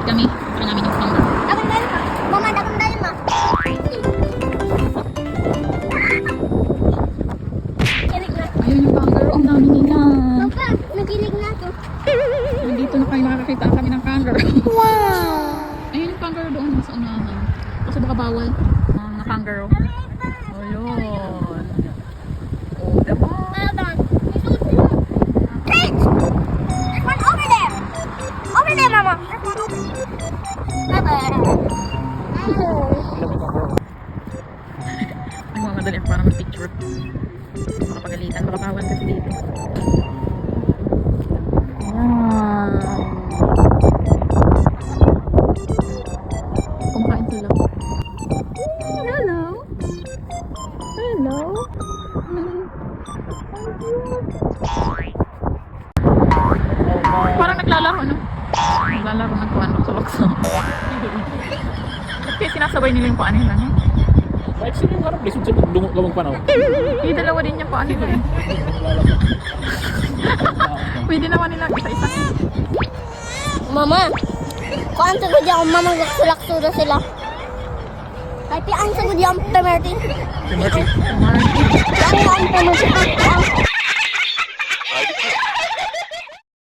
Malapit kami. Try namin yung kangaroo. Dakong dahil ma. Mama, dakong dahil ma. Kilig na. Ayun yung kangaroo. Ang dami nila. Papa, nagilig na to. Nandito na kayo nakakakita kami ng kangaroo. Wow. Ayun yung kangaroo doon sa unahan. Kasi baka bawal. Mga kangaroo. Ayun. Oh, diba? Hold on. Hey! There's one over there. Over there, Mama. There's one over there. Bye-bye. Ay, mga madali ako para mag-picture. Makapagalitan. Baka bawal kasi dito. Ayan. Kumakain sila. Hello. Hello. Parang naglalaro, no? Naglalaro ng kuwan sa bakso. Kaya sinasabay nila yung paan nila, no? Kahit sino yung harap, lisod sa lumang panaw. Yung dalawa din yung paan nila, eh. Pwede naman nila isa-isa. Mama, kuan sa gudya kung mamang sulak-sura sila. Kahit ang sa gudya ang pemerti. Si Marty. Ang pemerti.